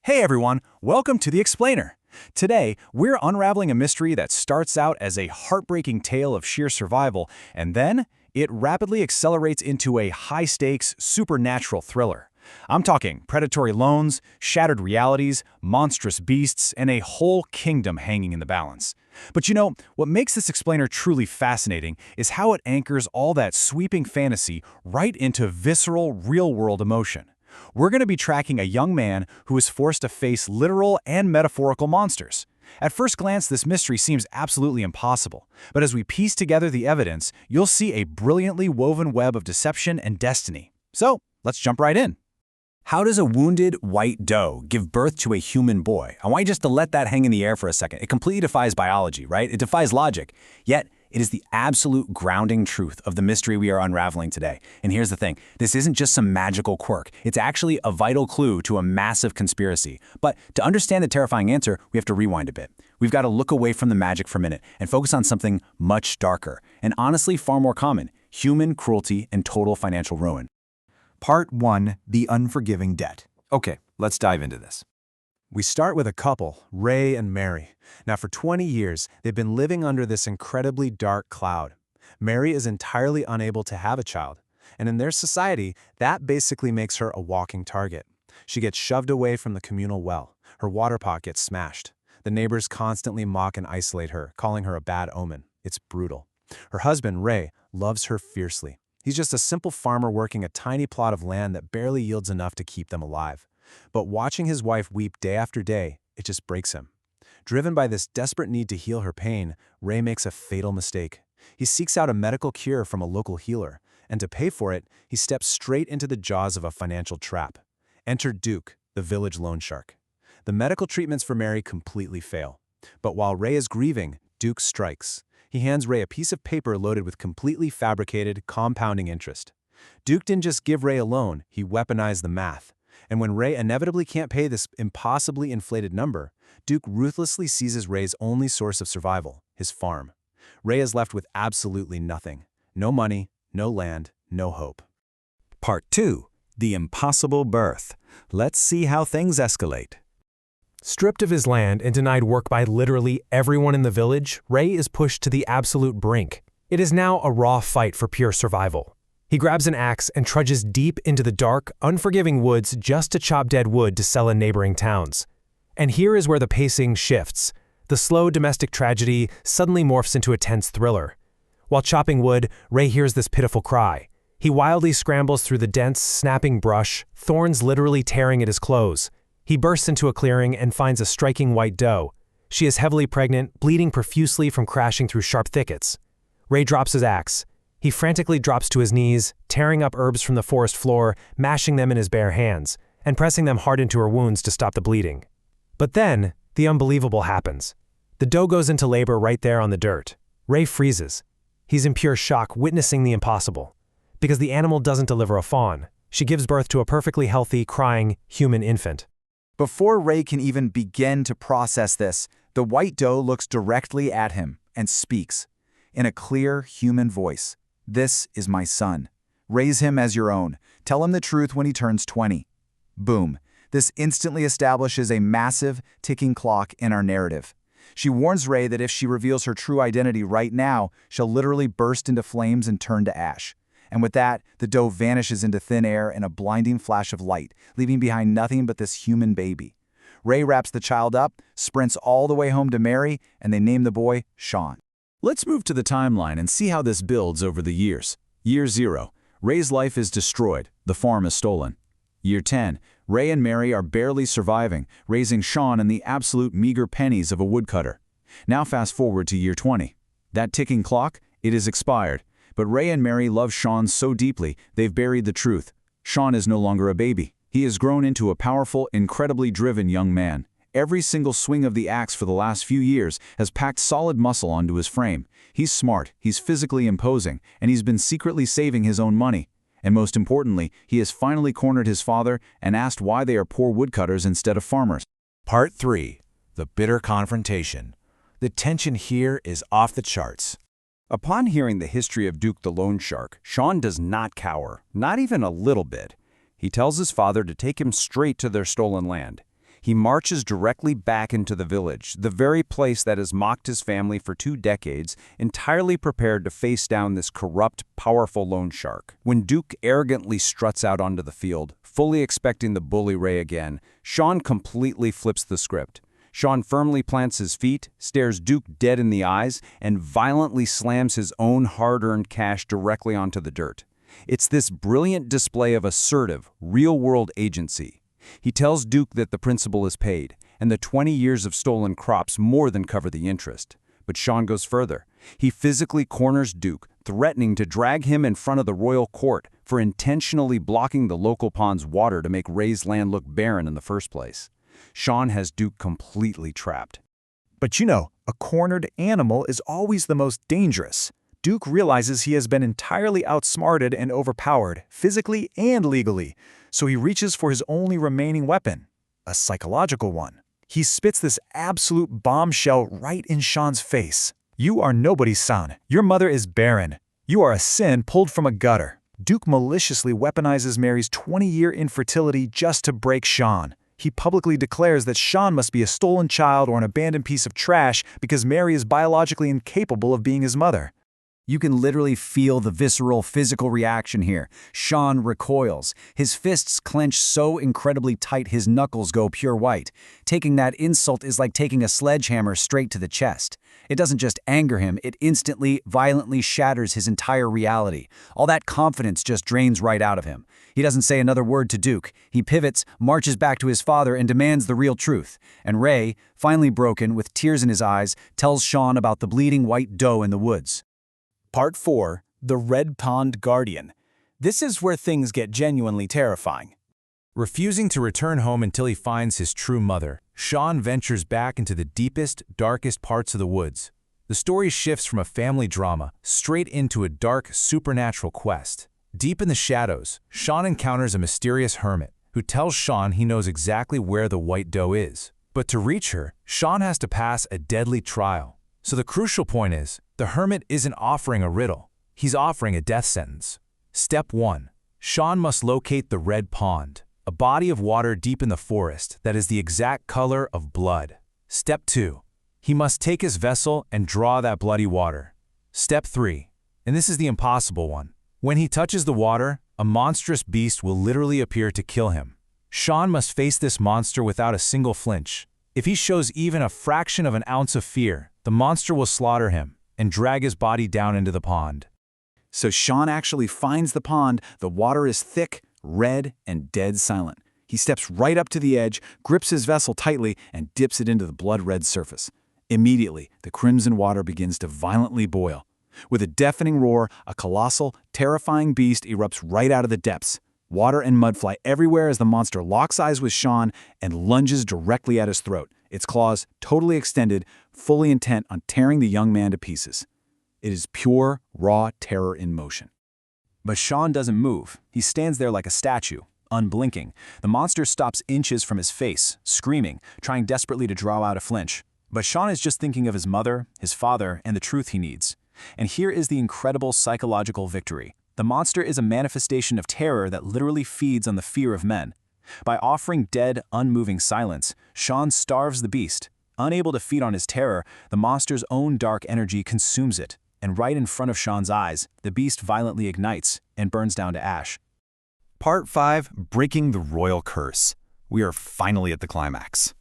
Hey everyone, welcome to The Explainer. Today, we're unraveling a mystery that starts out as a heartbreaking tale of sheer survival, and then it rapidly accelerates into a high-stakes, supernatural thriller. I'm talking predatory loans, shattered realities, monstrous beasts, and a whole kingdom hanging in the balance. But you know, what makes this explainer truly fascinating is how it anchors all that sweeping fantasy right into visceral, real-world emotion. We're going to be tracking a young man who is forced to face literal and metaphorical monsters. At first glance, this mystery seems absolutely impossible, but as we piece together the evidence, you'll see a brilliantly woven web of deception and destiny. So, let's jump right in. How does a wounded white doe give birth to a human boy? I want you just to let that hang in the air for a second. It completely defies biology, right? It defies logic. Yet, it is the absolute grounding truth of the mystery we are unraveling today. And here's the thing, this isn't just some magical quirk. It's actually a vital clue to a massive conspiracy. But to understand the terrifying answer, we have to rewind a bit. We've got to look away from the magic for a minute and focus on something much darker, and honestly far more common: human cruelty and total financial ruin. Part 1, The Unforgiving Debt. Okay, let's dive into this. We start with a couple, Ray and Mary. Now, for 20 years, they've been living under this incredibly dark cloud. Mary is entirely unable to have a child, and in their society, that basically makes her a walking target. She gets shoved away from the communal well. Her water pot gets smashed. The neighbors constantly mock and isolate her, calling her a bad omen. It's brutal. Her husband, Ray, loves her fiercely. He's just a simple farmer working a tiny plot of land that barely yields enough to keep them alive. But watching his wife weep day after day, it just breaks him. Driven by this desperate need to heal her pain, Ray makes a fatal mistake. He seeks out a medical cure from a local healer, and to pay for it, he steps straight into the jaws of a financial trap. Enter Duke, the village loan shark. The medical treatments for Mary completely fail. But while Ray is grieving, Duke strikes. He hands Ray a piece of paper loaded with completely fabricated, compounding interest. Duke didn't just give Ray a loan, he weaponized the math. And when Ray inevitably can't pay this impossibly inflated number, Duke ruthlessly seizes Ray's only source of survival, his farm. Ray is left with absolutely nothing. No money, no land, no hope. Part 2, The Impossible Birth. Let's see how things escalate. Stripped of his land and denied work by literally everyone in the village, Ray is pushed to the absolute brink. It is now a raw fight for pure survival. He grabs an axe and trudges deep into the dark, unforgiving woods just to chop dead wood to sell in neighboring towns. And here is where the pacing shifts. The slow domestic tragedy suddenly morphs into a tense thriller. While chopping wood, Ray hears this pitiful cry. He wildly scrambles through the dense, snapping brush, thorns literally tearing at his clothes. He bursts into a clearing and finds a striking white doe. She is heavily pregnant, bleeding profusely from crashing through sharp thickets. Ray drops his axe. He frantically drops to his knees, tearing up herbs from the forest floor, mashing them in his bare hands, and pressing them hard into her wounds to stop the bleeding. But then, the unbelievable happens. The doe goes into labor right there on the dirt. Ray freezes. He's in pure shock, witnessing the impossible. Because the animal doesn't deliver a fawn. She gives birth to a perfectly healthy, crying, human infant. Before Ray can even begin to process this, the white doe looks directly at him and speaks, in a clear, human voice. "This is my son. Raise him as your own. Tell him the truth when he turns 20. Boom. This instantly establishes a massive, ticking clock in our narrative. She warns Ray that if she reveals her true identity right now, she'll literally burst into flames and turn to ash. And with that, the doe vanishes into thin air in a blinding flash of light, leaving behind nothing but this human baby. Ray wraps the child up, sprints all the way home to Mary, and they name the boy Sean. Let's move to the timeline and see how this builds over the years. Year 0, Ray's life is destroyed, the farm is stolen. Year 10, Ray and Mary are barely surviving, raising Sean in the absolute meager pennies of a woodcutter. Now fast forward to year 20. That ticking clock, it is expired. But Ray and Mary love Sean so deeply, they've buried the truth. Sean is no longer a baby. He has grown into a powerful, incredibly driven young man. Every single swing of the axe for the last few years has packed solid muscle onto his frame. He's smart, he's physically imposing, and he's been secretly saving his own money. And most importantly, he has finally cornered his father and asked why they are poor woodcutters instead of farmers. Part 3, The Bitter Confrontation. The tension here is off the charts. Upon hearing the history of Duke the loan shark, Sean does not cower, not even a little bit. He tells his father to take him straight to their stolen land. He marches directly back into the village, the very place that has mocked his family for 2 decades, entirely prepared to face down this corrupt, powerful loan shark. When Duke arrogantly struts out onto the field, fully expecting the bully Ray again, Sean completely flips the script. Sean firmly plants his feet, stares Duke dead in the eyes, and violently slams his own hard-earned cash directly onto the dirt. It's this brilliant display of assertive, real-world agency. He tells Duke that the principal is paid, and the 20 years of stolen crops more than cover the interest. But Sean goes further. He physically corners Duke, threatening to drag him in front of the royal court for intentionally blocking the local pond's water to make Ray's land look barren in the first place. Sean has Duke completely trapped. But you know, a cornered animal is always the most dangerous. Duke realizes he has been entirely outsmarted and overpowered, physically and legally, so he reaches for his only remaining weapon, a psychological one. He spits this absolute bombshell right in Sean's face. "You are nobody's son. Your mother is barren. You are a sin pulled from a gutter." Duke maliciously weaponizes Mary's 20-year infertility just to break Sean. He publicly declares that Sean must be a stolen child or an abandoned piece of trash because Mary is biologically incapable of being his mother. You can literally feel the visceral physical reaction here. Sean recoils. His fists clench so incredibly tight his knuckles go pure white. Taking that insult is like taking a sledgehammer straight to the chest. It doesn't just anger him, it instantly, violently shatters his entire reality. All that confidence just drains right out of him. He doesn't say another word to Duke. He pivots, marches back to his father, and demands the real truth. And Ray, finally broken, with tears in his eyes, tells Sean about the bleeding white doe in the woods. Part 4. The Red Pond Guardian. This is where things get genuinely terrifying. Refusing to return home until he finds his true mother, Sean ventures back into the deepest, darkest parts of the woods. The story shifts from a family drama straight into a dark, supernatural quest. Deep in the shadows, Sean encounters a mysterious hermit who tells Sean he knows exactly where the white doe is. But to reach her, Sean has to pass a deadly trial. So the crucial point is, the hermit isn't offering a riddle, he's offering a death sentence. Step 1. Sean must locate the Red Pond, a body of water deep in the forest that is the exact color of blood. Step 2. He must take his vessel and draw that bloody water. Step 3. And this is the impossible one. When he touches the water, a monstrous beast will literally appear to kill him. Sean must face this monster without a single flinch. If he shows even a fraction of an ounce of fear, the monster will slaughter him and drag his body down into the pond. So Sean actually finds the pond. The water is thick, red, and dead silent. He steps right up to the edge, grips his vessel tightly, and dips it into the blood-red surface. Immediately, the crimson water begins to violently boil. With a deafening roar, a colossal, terrifying beast erupts right out of the depths. Water and mud fly everywhere as the monster locks eyes with Sean and lunges directly at his throat, its claws totally extended, fully intent on tearing the young man to pieces. It is pure, raw terror in motion. But Sean doesn't move. He stands there like a statue, unblinking. The monster stops inches from his face, screaming, trying desperately to draw out a flinch. But Sean is just thinking of his mother, his father, and the truth he needs. And here is the incredible psychological victory. The monster is a manifestation of terror that literally feeds on the fear of men. By offering dead, unmoving silence, Sean starves the beast. Unable to feed on his terror, the monster's own dark energy consumes it, and right in front of Sean's eyes, the beast violently ignites and burns down to ash. Part 5. Breaking the Royal Curse. We are finally at the climax.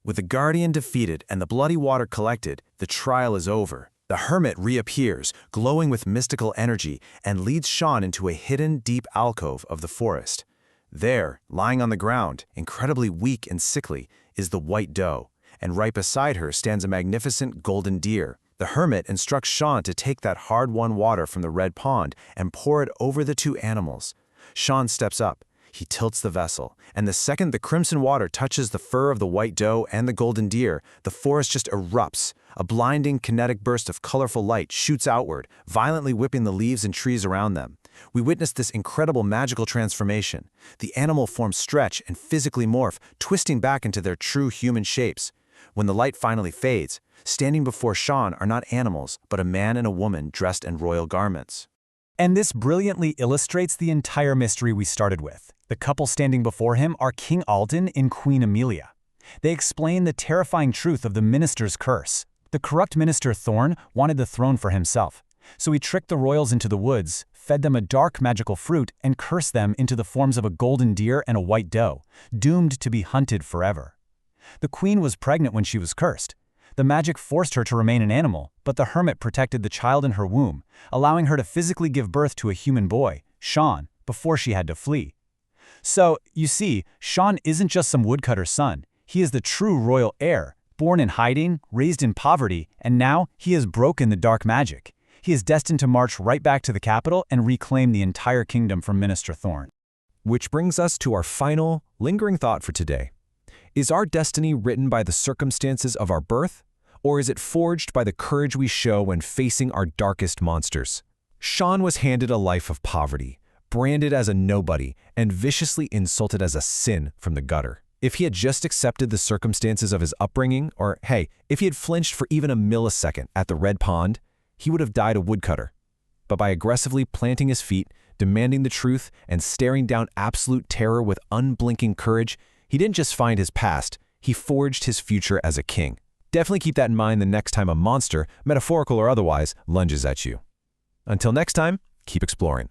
With the Guardian defeated and the bloody water collected, the trial is over. The hermit reappears, glowing with mystical energy, and leads Sean into a hidden, deep alcove of the forest. There, lying on the ground, incredibly weak and sickly, is the white doe, and right beside her stands a magnificent golden deer. The hermit instructs Sean to take that hard-won water from the red pond and pour it over the two animals. Sean steps up. He tilts the vessel, and the second the crimson water touches the fur of the white doe and the golden deer, the forest just erupts. A blinding, kinetic burst of colorful light shoots outward, violently whipping the leaves and trees around them. We witness this incredible magical transformation. The animal forms stretch and physically morph, twisting back into their true human shapes. When the light finally fades, standing before Sean are not animals, but a man and a woman dressed in royal garments. And this brilliantly illustrates the entire mystery we started with. The couple standing before him are King Alden and Queen Amelia. They explain the terrifying truth of the minister's curse. The corrupt minister Thorn wanted the throne for himself, so he tricked the royals into the woods, fed them a dark magical fruit, and cursed them into the forms of a golden deer and a white doe, doomed to be hunted forever. The queen was pregnant when she was cursed. The magic forced her to remain an animal, but the hermit protected the child in her womb, allowing her to physically give birth to a human boy, Sean, before she had to flee. So, you see, Sean isn't just some woodcutter's son. He is the true royal heir, born in hiding, raised in poverty, and now he has broken the dark magic. He is destined to march right back to the capital and reclaim the entire kingdom from Minister Thorn. Which brings us to our final, lingering thought for today. Is our destiny written by the circumstances of our birth, or is it forged by the courage we show when facing our darkest monsters? Sean was handed a life of poverty, branded as a nobody, and viciously insulted as a sin from the gutter. If he had just accepted the circumstances of his upbringing, or hey, if he had flinched for even a millisecond at the red pond, he would have died a woodcutter. But by aggressively planting his feet, demanding the truth, and staring down absolute terror with unblinking courage, he didn't just find his past, he forged his future as a king. Definitely keep that in mind the next time a monster, metaphorical or otherwise, lunges at you. Until next time, keep exploring.